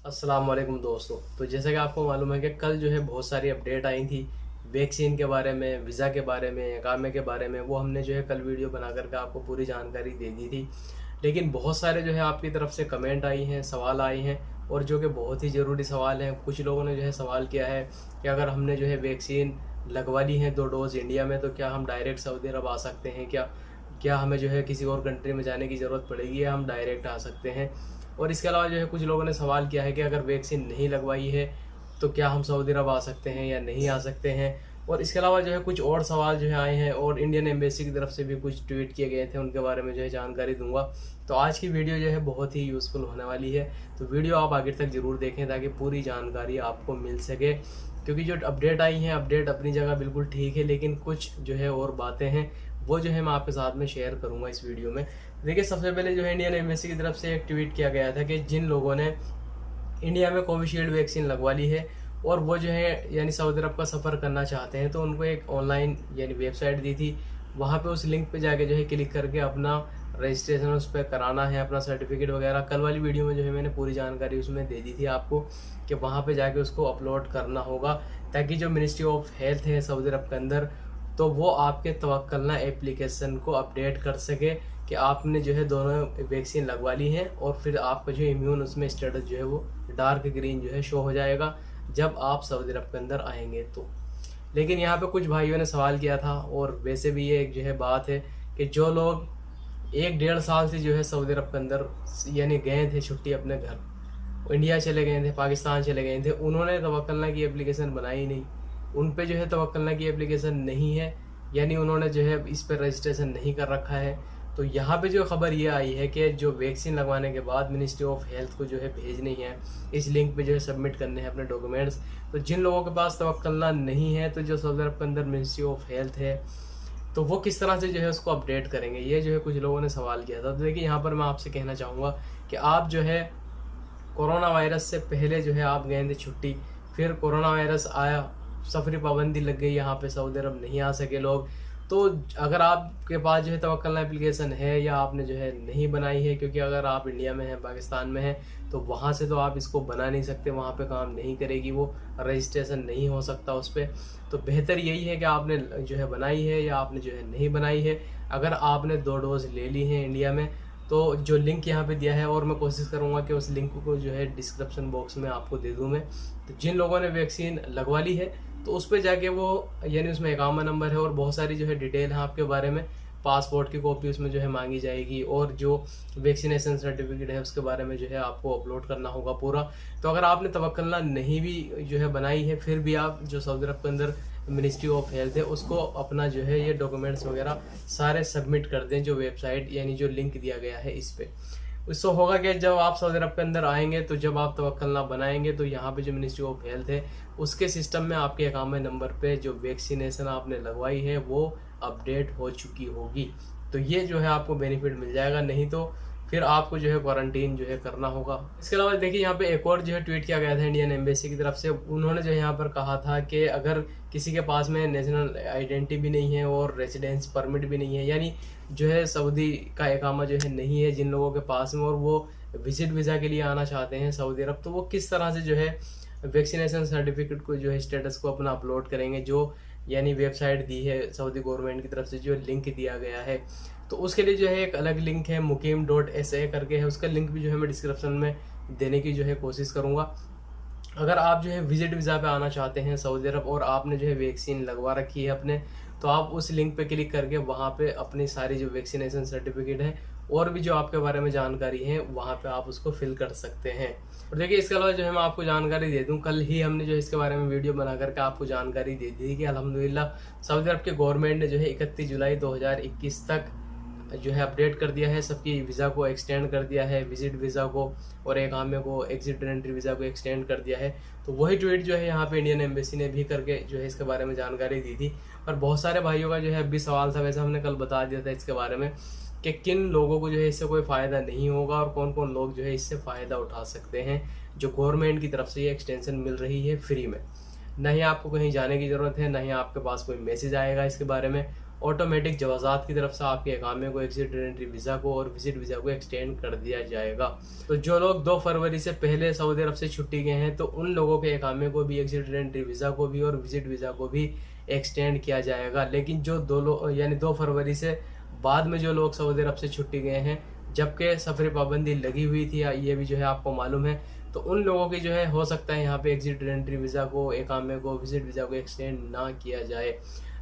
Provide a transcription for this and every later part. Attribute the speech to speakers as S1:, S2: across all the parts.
S1: अस्सलाम वालेकुम दोस्तों। तो जैसा कि आपको मालूम है कि कल जो है बहुत सारी अपडेट आई थी वैक्सीन के बारे में, वीज़ा के बारे में, इकामे के बारे में। वो हमने जो है कल वीडियो बना करके आपको पूरी जानकारी दे दी थी। लेकिन बहुत सारे जो है आपकी तरफ से कमेंट आई हैं, सवाल आए हैं, और जो कि बहुत ही ज़रूरी सवाल हैं। कुछ लोगों ने जो है सवाल किया है कि अगर हमने जो है वैक्सीन लगवा ली है 2 डोज इंडिया में, तो क्या हम डायरेक्ट सऊदी अरब आ सकते हैं? क्या क्या हमें जो है किसी और कंट्री में जाने की ज़रूरत पड़ेगी या हम डायरेक्ट आ सकते हैं? और इसके अलावा जो है कुछ लोगों ने सवाल किया है कि अगर वैक्सीन नहीं लगवाई है तो क्या हम सऊदी अरब आ सकते हैं या नहीं आ सकते हैं। और इसके अलावा जो है कुछ और सवाल जो है आए हैं, और इंडियन एम्बेसी की तरफ से भी कुछ ट्वीट किए गए थे, उनके बारे में जो है जानकारी दूंगा। तो आज की वीडियो जो है बहुत ही यूज़फुल होने वाली है, तो वीडियो आप आगे तक ज़रूर देखें ताकि पूरी जानकारी आपको मिल सके। क्योंकि जो अपडेट आई हैं, अपडेट अपनी जगह बिल्कुल ठीक है, लेकिन कुछ जो है और बातें हैं वो जो है मैं आपके साथ में शेयर करूंगा इस वीडियो में। देखिए, सबसे पहले जो है इंडियन एम्बेसी की तरफ से एक ट्वीट किया गया था कि जिन लोगों ने इंडिया में कोविशील्ड वैक्सीन लगवा ली है और वो जो है यानी सऊदी अरब का सफ़र करना चाहते हैं, तो उनको एक ऑनलाइन यानी वेबसाइट दी थी। वहाँ पे उस लिंक पे जाके जो है क्लिक करके अपना रजिस्ट्रेशन उस पर कराना है, अपना सर्टिफिकेट वगैरह। कल वाली वीडियो में जो है मैंने पूरी जानकारी उसमें दे दी थी आपको कि वहाँ पे जाके उसको अपलोड करना होगा, ताकि जो मिनिस्ट्री ऑफ हेल्थ है सऊदी अरब के अंदर, तो वो आपके तवक्कलना एप्लीकेशन को अपडेट कर सके कि आपने जो है दोनों वैक्सीन लगवा ली है, और फिर आपका जो इम्यून उसमें स्टेटस जो है वो डार्क ग्रीन जो है शो हो जाएगा जब आप सऊदी अरब के अंदर आएंगे तो। लेकिन यहाँ पे कुछ भाइयों ने सवाल किया था, और वैसे भी ये एक जो है बात है कि जो लोग 1-1.5 साल से जो है सऊदी अरब के अंदर यानी गए थे छुट्टी अपने घर, इंडिया चले गए थे, पाकिस्तान चले गए थे, उन्होंने तवक्कलना की एप्लीकेशन बनाई नहीं। उन पे जो है तवक्कलना की एप्लीकेशन नहीं है, यानी उन्होंने जो है इस पर रजिस्ट्रेशन नहीं कर रखा है। तो यहाँ पे जो खबर ये आई है कि जो वैक्सीन लगवाने के बाद मिनिस्ट्री ऑफ हेल्थ को जो है भेजनी है, इस लिंक पे जो है सबमिट करने हैं अपने डॉक्यूमेंट्स। तो जिन लोगों के पास तवक्कलना नहीं है, तो जो सऊदी अरब के अंदर मिनिस्ट्री ऑफ हेल्थ है, तो वो किस तरह से जो है उसको अपडेट करेंगे, ये जो है कुछ लोगों ने सवाल किया था। तो देखिए, यहाँ पर मैं आपसे कहना चाहूँगा कि आप जो है कोरोना वायरस से पहले जो है आप गए थे छुट्टी, फिर कोरोना वायरस आया, सफरी पाबंदी लग गई, यहाँ पे सऊदी अरब नहीं आ सके लोग। तो अगर आपके पास जो है तवक्कलना एप्लीकेशन है या आपने जो है नहीं बनाई है, क्योंकि अगर आप इंडिया में हैं, पाकिस्तान में हैं, तो वहाँ से तो आप इसको बना नहीं सकते, वहाँ पे काम नहीं करेगी, वो रजिस्ट्रेशन नहीं हो सकता उस पर। तो बेहतर यही है कि आपने जो है बनाई है या आपने जो है नहीं बनाई है। अगर आपने 2 डोज ले ली हैं इंडिया में, तो जो लिंक यहाँ पे दिया है, और मैं कोशिश करूँगा कि उस लिंक को जो है डिस्क्रिप्शन बॉक्स में आपको दे दूँ मैं। तो जिन लोगों ने वैक्सीन लगवा ली है, तो उस पर जाके वो यानी उसमें इकामा नंबर है और बहुत सारी जो है डिटेल है आपके बारे में, पासपोर्ट की कॉपी उसमें जो है मांगी जाएगी, और जो वैक्सीनेशन सर्टिफिकेट है उसके बारे में जो है आपको अपलोड करना होगा पूरा। तो अगर आपने तवक्कलना नहीं भी जो है बनाई है, फिर भी आप जो सऊदी अरब के अंदर मिनिस्ट्री ऑफ हेल्थ है उसको अपना जो है ये डॉक्यूमेंट्स वगैरह सारे सबमिट कर दें, जो वेबसाइट यानी जो लिंक दिया गया है इस पे। उससे होगा कि जब आप सऊदी अरब के अंदर आएंगे, तो जब आप तवक्कलना बनाएंगे, तो यहाँ पे जो मिनिस्ट्री ऑफ हेल्थ है उसके सिस्टम में आपके अकाउंट नंबर पे जो वैक्सीनेशन आपने लगवाई है वो अपडेट हो चुकी होगी। तो ये जो है आपको बेनिफिट मिल जाएगा, नहीं तो फिर आपको जो है क्वारंटीन जो है करना होगा। इसके अलावा देखिए, यहाँ पे एक और जो है ट्वीट किया गया था इंडियन एम्बेसी की तरफ से। उन्होंने जो यहाँ पर कहा था कि अगर किसी के पास में नेशनल आइडेंटिटी भी नहीं है और रेसिडेंस परमिट भी नहीं है, यानी जो है सऊदी का इकामा जो है नहीं है जिन लोगों के पास में, और वो विजिट वीज़ा के लिए आना चाहते हैं सऊदी अरब, तो वो किस तरह से जो है वैक्सीनेशन सर्टिफिकेट को जो है स्टेटस को अपना अपलोड करेंगे, जो यानी वेबसाइट दी है सऊदी गवर्नमेंट की तरफ से, जो लिंक दिया गया है। तो उसके लिए जो है एक अलग लिंक है, mukim.sa करके है, उसका लिंक भी जो है मैं डिस्क्रिप्शन में देने की जो है कोशिश करूँगा। अगर आप जो है विजिट वीज़ा पे आना चाहते हैं सऊदी अरब और आपने जो है वैक्सीन लगवा रखी है अपने, तो आप उस लिंक पे क्लिक करके वहाँ पे अपनी सारी जो वैक्सीनेशन सर्टिफिकेट है और भी जो आपके बारे में जानकारी है वहाँ पे आप उसको फिल कर सकते हैं। और देखिए, इसके अलावा जो है मैं आपको जानकारी दे दूँ, कल ही हमने जो है इसके बारे में वीडियो बना करके आपको जानकारी दे दी कि अल्हम्दुलिल्लाह सऊदी अरब के गवर्नमेंट ने जो है 31 जुलाई 2021 तक जो है अपडेट कर दिया है, सबकी वीज़ा को एक्सटेंड कर दिया है, विजिट वीज़ा को और एक आमे को एग्जिट एंट्री वीज़ा को एक्सटेंड कर दिया है। तो वही ट्वीट जो है यहाँ पे इंडियन एम्बेसी ने भी करके जो है इसके बारे में जानकारी दी थी। और बहुत सारे भाइयों का जो है अभी सवाल था, वैसे हमने कल बता दिया था इसके बारे में कि किन लोगों को जो है इससे कोई फ़ायदा नहीं होगा और कौन कौन लोग जो है इससे फ़ायदा उठा सकते हैं, जो गवर्नमेंट की तरफ से ये एक्सटेंशन मिल रही है फ्री में। ना ही आपको कहीं जाने की ज़रूरत है, ना ही आपके पास कोई मैसेज आएगा इसके बारे में, ऑटोमेटिक जवाज़ात की तरफ से आपके इकामे को, एग्जिट एंट्री वीज़ा को और विजिट वीज़ा को एक्सटेंड कर दिया जाएगा। तो जो लोग 2 फरवरी से पहले सऊदी अरब से छुट्टी गए हैं तो उन लोगों के इकामे को भी, एग्जिट एंट्री वीज़ा को भी और विजिट वीज़ा को भी एक्सटेंड किया जाएगा। लेकिन जो 2 फरवरी से बाद में जो लोग सऊदी अरब से छुट्टी गए हैं, जबकि सफरी पाबंदी लगी हुई थी, ये भी जो है आपको मालूम है, तो उन लोगों की जो है हो सकता है यहाँ पे एग्जिट एंट्री वीज़ा को, इकामे को, विजिट वीज़ा को एक्सटेंड ना किया जाए।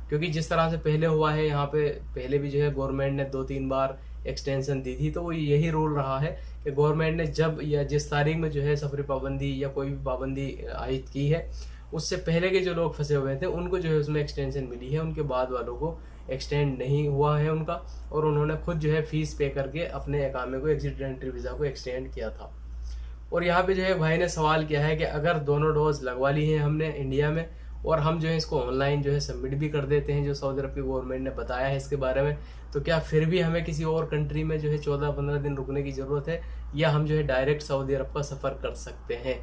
S1: क्योंकि जिस तरह से पहले हुआ है यहाँ पे, पहले भी जो है गवर्नमेंट ने 2-3 बार एक्सटेंशन दी थी, तो वो यही रूल रहा है कि गवर्नमेंट ने जब या जिस तारीख में जो है सफरी पाबंदी या कोई भी पाबंदी आयद की है, उससे पहले के जो लोग फंसे हुए थे उनको जो है उसमें एक्सटेंशन मिली है, उनके बाद वालों को एक्सटेंड नहीं हुआ है उनका, और उन्होंने खुद जो है फीस पे करके अपने इकामे को, एग्जिट एंट्री वीज़ा को एक्सटेंड किया था। और यहाँ पे जो है भाई ने सवाल किया है कि अगर दोनों डोज लगवा ली है हमने इंडिया में और हम जो है इसको ऑनलाइन जो है सबमिट भी कर देते हैं, जो सऊदी अरब की गवर्नमेंट ने बताया है इसके बारे में, तो क्या फिर भी हमें किसी और कंट्री में जो है 14-15 दिन रुकने की ज़रूरत है, या हम जो है डायरेक्ट सऊदी अरब का सफ़र कर सकते हैं?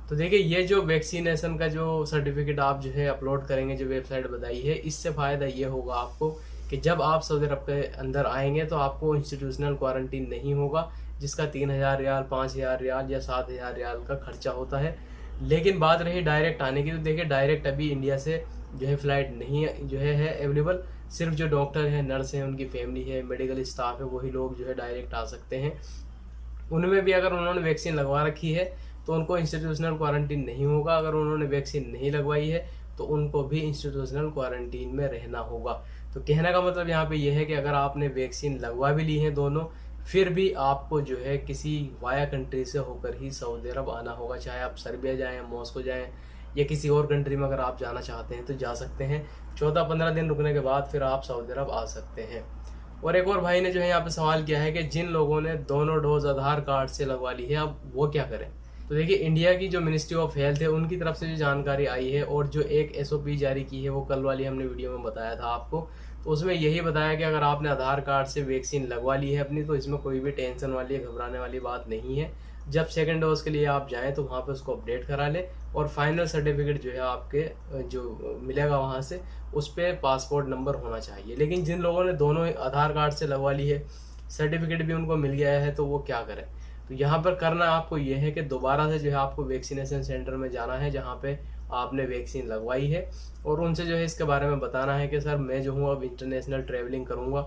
S1: तो देखिए, ये जो वैक्सीनेशन का जो सर्टिफिकेट आप जो है अपलोड करेंगे, जो वेबसाइट बताई है, इससे फ़ायदा ये होगा आपको कि जब आप सऊदी अरब के अंदर आएंगे तो आपको इंस्टीट्यूशनल क्वारंटीन नहीं होगा, जिसका 3000 रियाल, 5000 रियाल या 7000 रियाल का खर्चा होता है। लेकिन बात रही डायरेक्ट आने की, तो देखिए डायरेक्ट अभी इंडिया से जो है फ़्लाइट नहीं जो है अवेलेबल। सिर्फ जो डॉक्टर हैं, नर्स हैं, उनकी फैमिली है, मेडिकल स्टाफ है, वही लोग जो है डायरेक्ट आ सकते हैं। उनमें भी अगर उन्होंने वैक्सीन लगवा रखी है तो उनको इंस्टीट्यूशनल क्वारंटीन नहीं होगा। अगर उन्होंने वैक्सीन नहीं लगवाई है तो उनको भी इंस्टीट्यूशनल क्वारंटीन में रहना होगा। तो कहने का मतलब यहाँ पे यह है कि अगर आपने वैक्सीन लगवा भी ली है दोनों, फिर भी आपको जो है किसी वाया कंट्री से होकर ही सऊदी अरब आना होगा। चाहे आप सर्बिया जाएं, मॉस्को जाएं या किसी और कंट्री में अगर आप जाना चाहते हैं तो जा सकते हैं। 14-15 दिन रुकने के बाद फिर आप सऊदी अरब आ सकते हैं। और एक और भाई ने जो है यहाँ पे सवाल किया है कि जिन लोगों ने दोनों डोज आधार कार्ड से लगवा ली है, अब वो क्या करें? तो देखिए, इंडिया की जो मिनिस्ट्री ऑफ हेल्थ है उनकी तरफ से जो जानकारी आई है और जो एक SOP जारी की है, वो कल वाली हमने वीडियो में बताया था आपको, तो उसमें यही बताया कि अगर आपने आधार कार्ड से वैक्सीन लगवा ली है अपनी, तो इसमें कोई भी टेंशन वाली, घबराने वाली बात नहीं है। जब सेकेंड डोज के लिए आप जाएँ तो वहाँ पर उसको अपडेट करा लें और फाइनल सर्टिफिकेट जो है आपके जो मिलेगा वहाँ से, उस पर पासपोर्ट नंबर होना चाहिए। लेकिन जिन लोगों ने दोनों आधार कार्ड से लगवा ली है, सर्टिफिकेट भी उनको मिल गया है, तो वो क्या करें? तो यहाँ पर करना आपको ये है कि दोबारा से जो है आपको वैक्सीनेशन सेंटर में जाना है जहाँ पे आपने वैक्सीन लगवाई है, और उनसे जो है इसके बारे में बताना है कि सर मैं जो हूँ अब इंटरनेशनल ट्रैवलिंग करूँगा,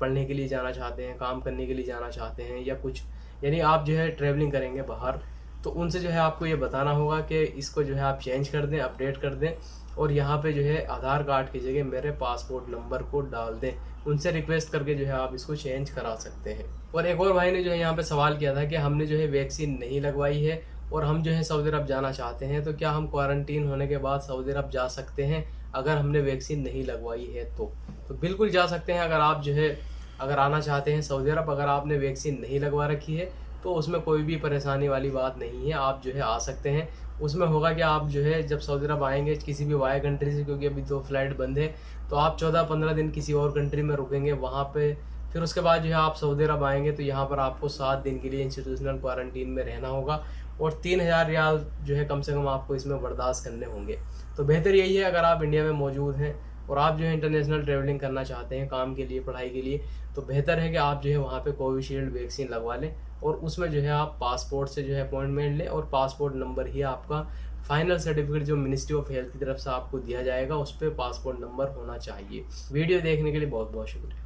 S1: पढ़ने के लिए जाना चाहते हैं, काम करने के लिए जाना चाहते हैं, या कुछ यानी आप जो है ट्रैवलिंग करेंगे बाहर, तो उनसे जो है आपको ये बताना होगा कि इसको जो है आप चेंज कर दें, अपडेट कर दें, और यहाँ पे जो है आधार कार्ड की जगह मेरे पासपोर्ट नंबर को डाल दें। उनसे रिक्वेस्ट करके जो है आप इसको चेंज करा सकते हैं। और एक और भाई ने जो है यहाँ पे सवाल किया था कि हमने जो है वैक्सीन नहीं लगवाई है और हम जो है सऊदी अरब जाना चाहते हैं, तो क्या हम क्वारंटीन होने के बाद सऊदी अरब जा सकते हैं अगर हमने वैक्सीन नहीं लगवाई है? तो बिल्कुल जा सकते हैं। अगर आप जो है अगर आना चाहते हैं सऊदी अरब, अगर आपने वैक्सीन नहीं लगवा रखी है तो उसमें कोई भी परेशानी वाली बात नहीं है, आप जो है आ सकते हैं। उसमें होगा कि आप जो है जब सऊदी अरब आएंगे किसी भी वाया कंट्री से, क्योंकि अभी तो फ्लाइट बंद है, तो आप 14-15 दिन किसी और कंट्री में रुकेंगे वहाँ पे, फिर उसके बाद जो है आप सऊदी अरब आएंगे तो यहाँ पर आपको 7 दिन के लिए इंस्टीट्यूशनल क्वारंटीन में रहना होगा और 3000 रियाल जो है कम से कम आपको इसमें बर्दाश्त करने होंगे। तो बेहतर यही है, अगर आप इंडिया में मौजूद हैं और आप जो है इंटरनेशनल ट्रैवलिंग करना चाहते हैं काम के लिए, पढ़ाई के लिए, तो बेहतर है कि आप जो है वहाँ पे कोविशील्ड वैक्सीन लगवा लें और उसमें जो है आप पासपोर्ट से जो है अपॉइंटमेंट लें और पासपोर्ट नंबर ही आपका फाइनल सर्टिफिकेट जो मिनिस्ट्री ऑफ हेल्थ की तरफ से आपको दिया जाएगा, उस पर पासपोर्ट नंबर होना चाहिए। वीडियो देखने के लिए बहुत बहुत शुक्रिया।